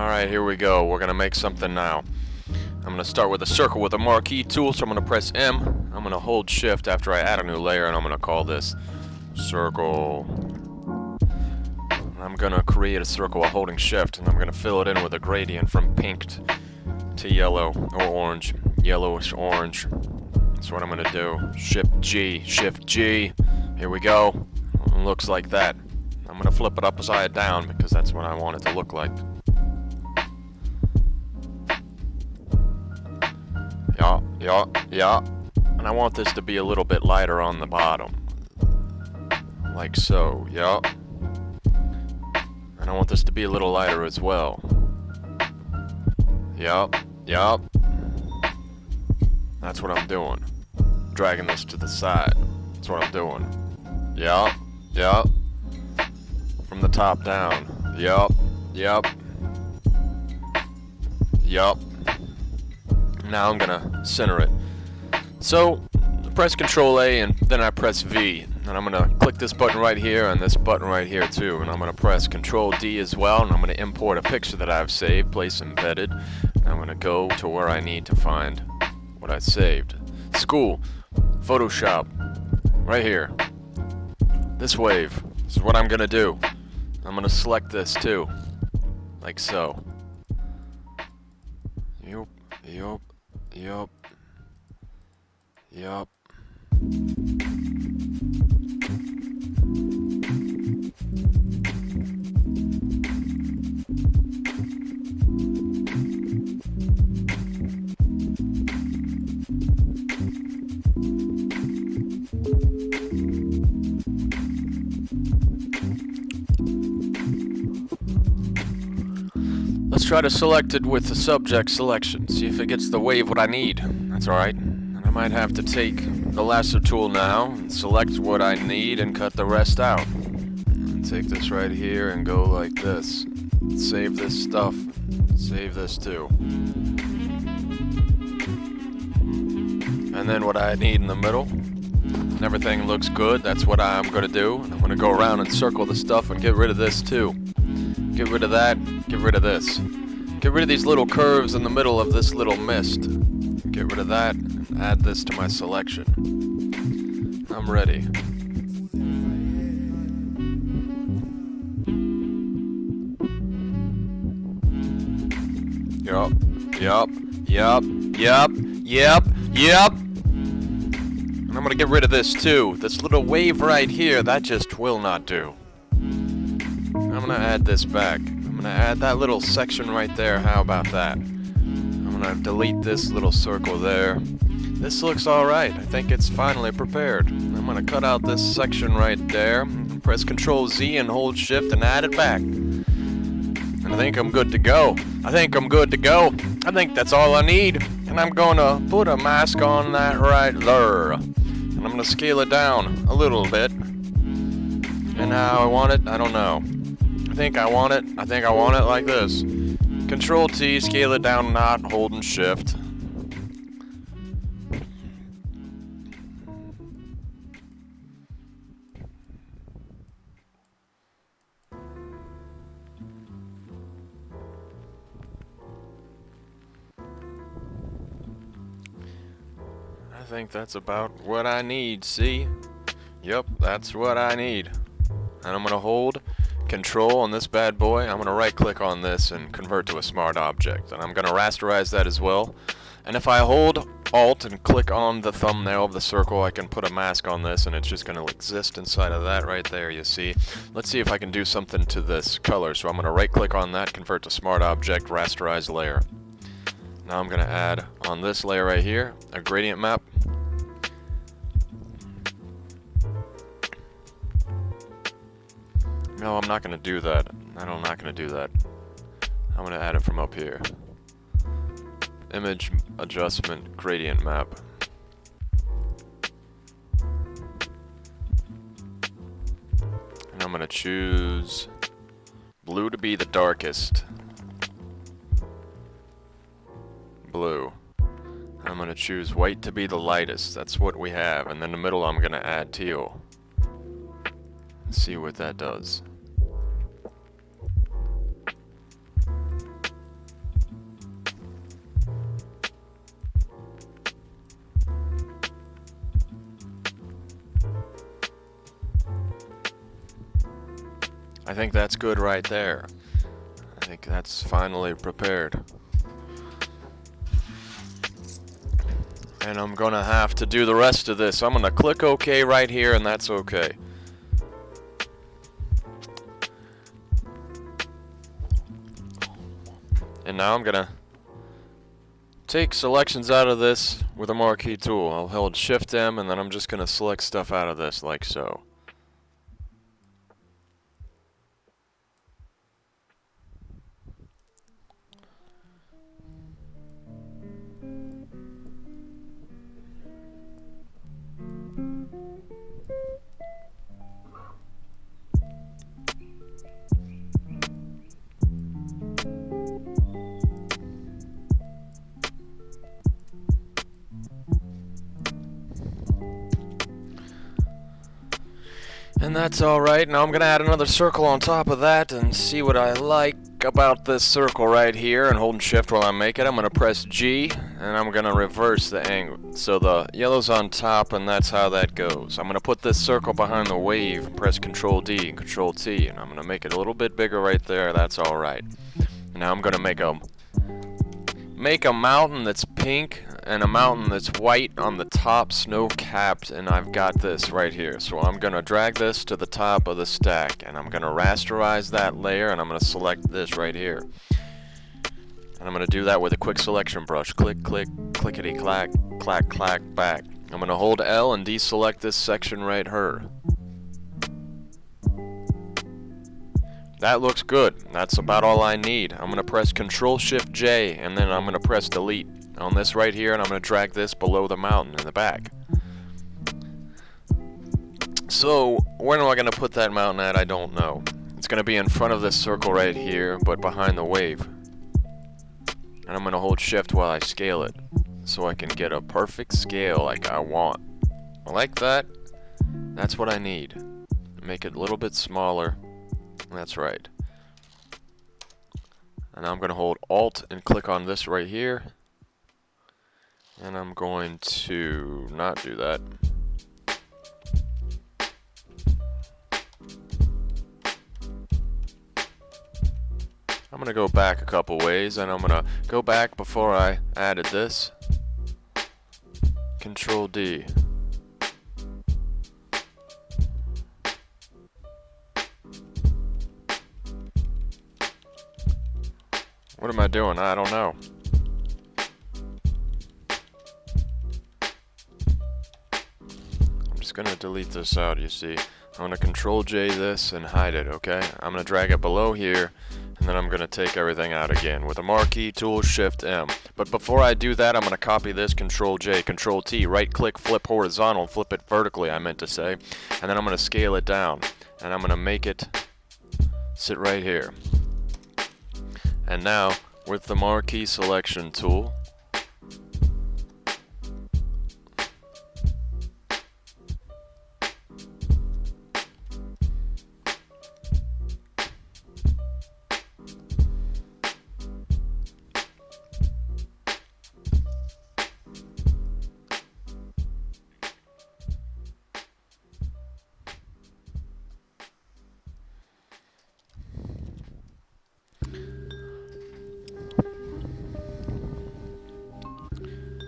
Alright, here we go. We're gonna make something now. I'm gonna start with a circle with a marquee tool, so I'm gonna press M. I'm gonna hold shift after I add a new layer, and I'm gonna call this circle. And I'm gonna create a circle while holding shift, and I'm gonna fill it in with a gradient from pink to yellow or orange. Yellowish orange. That's what I'm gonna do. Shift G. Here we go. It looks like that. I'm gonna flip it upside down because that's what I want it to look like. Yeah. And I want this to be a little bit lighter on the bottom. Like so, yeah. And I want this to be a little lighter as well. Yup. That's what I'm doing. Dragging this to the side. That's what I'm doing. Yup. From the top down. Yup. Now I'm gonna center it. So, press Control A and then I press V. And I'm gonna click this button right here and this button right here too. And I'm gonna press Control D as well. And I'm gonna import a picture that I've saved, place embedded. And I'm gonna go to where I need to find what I saved. School, Photoshop, right here. This wave. This is what I'm gonna do. I'm gonna select this too. Like so. Yup. Let's try to select it with the subject selection. See if it gets the wave what I need. That's alright. And I might have to take the lasso tool now and select what I need and cut the rest out. And take this right here and go like this. Save this stuff. Save this too. And then what I need in the middle. And everything looks good. That's what I'm going to do. And I'm going to go around and circle the stuff and get rid of this too. Get rid of that. Get rid of this. Get rid of these little curves in the middle of this little mist. Get rid of that and add this to my selection. I'm ready. Yup. And I'm gonna get rid of this too. This little wave right here, that just will not do. I'm gonna add this back. I'm gonna add that little section right there. How about that? I'm gonna delete this little circle there. This looks alright. I think it's finally prepared. I'm gonna cut out this section right there. Press Control Z and hold Shift and add it back. And I think I'm good to go. I think that's all I need. And I'm gonna put a mask on that right there. And I'm gonna scale it down a little bit. And how I want it, I don't know. I think I want it like this. Control T, scale it down, not holding Shift. I think that's about what I need, see? Yep, that's what I need. And I'm gonna hold Control on this bad boy. I'm gonna right click on this and convert to a smart object. And I'm gonna rasterize that as well. And if I hold Alt and click on the thumbnail of the circle, I can put a mask on this and it's just gonna exist inside of that right there, you see. Let's see if I can do something to this color. So I'm gonna right click on that, convert to smart object, rasterize layer. Now I'm gonna add on this layer right here, a gradient map. No, I'm not going to do that. I'm not going to do that. I'm going to add it from up here. Image adjustment gradient map. And I'm going to choose blue to be the darkest. Blue. I'm going to choose white to be the lightest. That's what we have. And then in the middle I'm going to add teal. Let's see what that does. I think that's good right there. I think that's finally prepared. And I'm gonna have to do the rest of this. I'm gonna click OK right here, and that's okay. And now I'm gonna take selections out of this with a marquee tool. I'll hold Shift M, and then I'm just gonna select stuff out of this like so. And that's alright. Now I'm going to add another circle on top of that and see what I like about this circle right here. And holding Shift while I make it, I'm going to press G and I'm going to reverse the angle. So the yellow's on top, and that's how that goes. I'm going to put this circle behind the wave and press Control D and Control T. And I'm going to make it a little bit bigger right there. That's alright. Now I'm going to make a mountain that's pink and a mountain that's white on the top, snow-capped, and I've got this right here. So I'm going to drag this to the top of the stack, and I'm going to rasterize that layer, and I'm going to select this right here. And I'm going to do that with a quick selection brush. Click, click, clickety-clack, clack, clack, back. I'm going to hold L and deselect this section right here. That looks good. That's about all I need. I'm going to press Control-Shift-J, and then I'm going to press Delete on this right here, and I'm going to drag this below the mountain in the back. So, where am I going to put that mountain at? I don't know. It's going to be in front of this circle right here, but behind the wave. And I'm going to hold Shift while I scale it, so I can get a perfect scale like I want. Like that. That's what I need. Make it a little bit smaller. That's right. And I'm going to hold Alt and click on this right here. And I'm going to not do that. I'm going to go back a couple ways, and I'm going to go back before I added this. Control D. What am I doing? I don't know. I'm just gonna delete this out, you see. I'm gonna Control J this and hide it, okay? I'm gonna drag it below here, and then I'm gonna take everything out again with a marquee tool, Shift M. But before I do that, I'm gonna copy this, Control J, Control T, right click, flip horizontal, flip it vertically, I meant to say. And then I'm gonna scale it down, and I'm gonna make it sit right here. And now, with the marquee selection tool,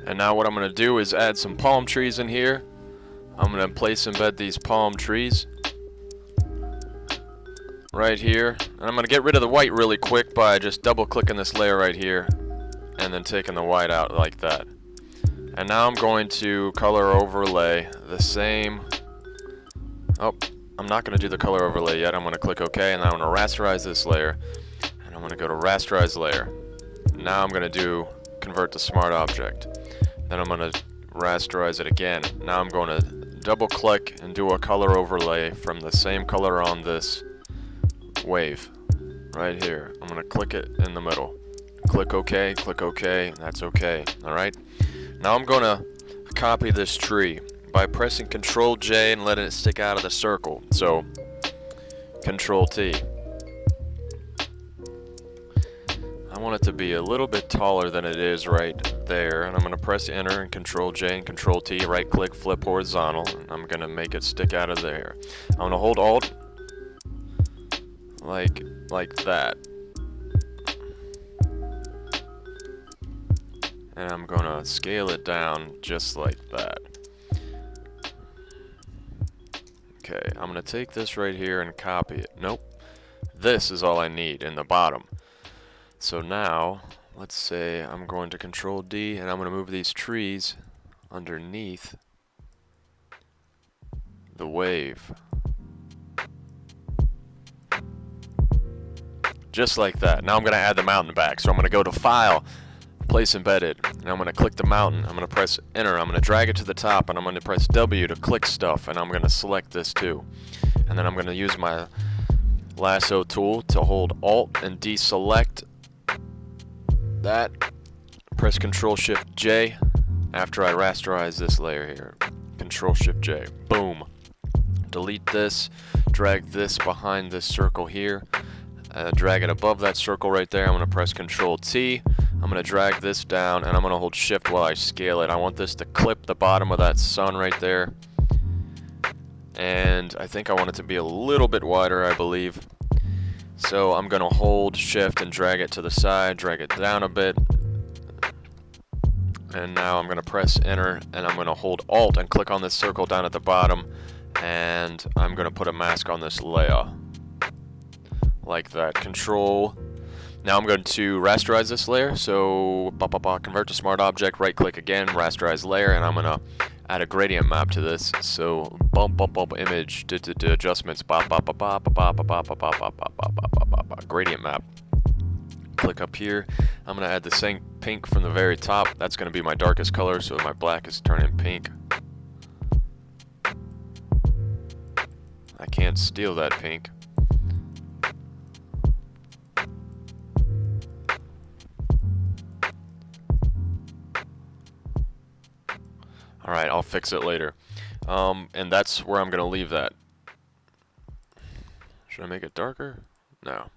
and now what I'm going to do is add some palm trees in here. I'm going to embed these palm trees right here. And I'm going to get rid of the white really quick by just double clicking this layer right here and then taking the white out like that. And now I'm going to color overlay the same. Oh, I'm not going to do the color overlay yet. I'm going to click OK, and now I'm going to rasterize this layer. And I'm going to go to rasterize layer. Now I'm going to convert to smart object. Then I'm going to rasterize it again. Now I'm going to double click and do a color overlay from the same color on this wave right here. I'm going to click it in the middle. Click OK, and that's OK. Alright? Now I'm going to copy this tree by pressing Control J and letting it stick out of the circle. So, Control T. I want it to be a little bit taller than it is right there, and I'm going to press Enter and Control J and Control T, right click, flip horizontal, and I'm going to make it stick out of there. I'm going to hold Alt, like that. And I'm gonna scale it down just like that. Okay, I'm gonna take this right here and copy it. Nope. This is all I need in the bottom. So now, let's say I'm going to Control D and I'm gonna move these trees underneath the wave. Just like that. Now I'm gonna add the mountain back. So I'm gonna go to File, Place Embedded, and I'm gonna click the mountain. I'm gonna press Enter. I'm gonna drag it to the top, and I'm gonna press W to click stuff, and I'm gonna select this too. And then I'm gonna use my lasso tool to hold Alt and deselect that. Press Control Shift J after I rasterize this layer here. Control Shift J. Boom. Delete this. Drag this behind this circle here. Drag it above that circle right there. I'm going to press Control T. I'm going to drag this down and I'm going to hold Shift while I scale it. I want this to clip the bottom of that sun right there. And I think I want it to be a little bit wider, I believe. So I'm going to hold Shift and drag it to the side, drag it down a bit. And now I'm going to press Enter and I'm going to hold Alt and click on this circle down at the bottom. And I'm going to put a mask on this layer. Like that. Control. Now I'm going to rasterize this layer. So convert to smart object, right click again, rasterize layer, and I'm going to add a gradient map to this. So bump image adjustments gradient map. Click up here. I'm going to add the same pink from the very top. That's going to be my darkest color, so my black is turning pink. I can't steal that pink. Alright, I'll fix it later. And that's where I'm going to leave that. Should I make it darker? No.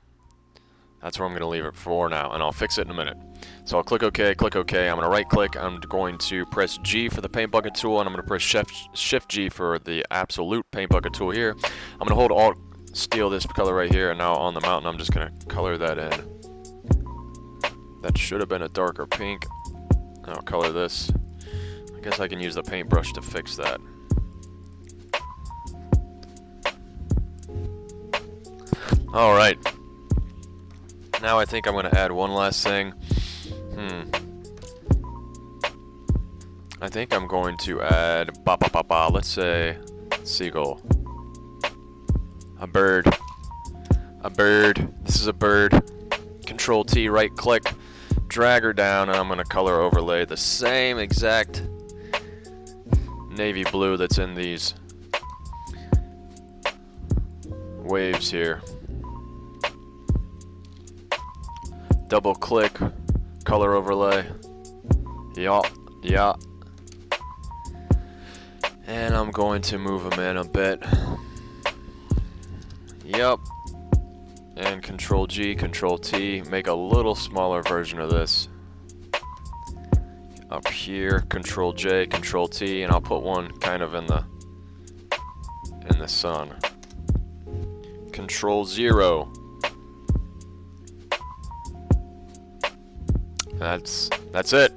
That's where I'm going to leave it for now, and I'll fix it in a minute. So I'll click OK, I'm going to right click, I'm going to press G for the paint bucket tool, and I'm going to press Shift G for the absolute paint bucket tool here. I'm going to hold Alt, steal this color right here, and now on the mountain I'm just going to color that in. That should have been a darker pink. I'll color this. I guess I can use the paintbrush to fix that. Alright. Now I think I'm going to add one last thing. I think I'm going to add let's say seagull. A bird. A bird. This is a bird. Control T, right click, drag her down, and I'm going to color overlay the same exact navy blue that's in these waves here. Double click, color overlay. Yeah. And I'm going to move them in a bit. Yep. And Control G, Control T, make a little smaller version of this. Up here, Control J, Control T, and I'll put one kind of in the sun. Control 0. That's it.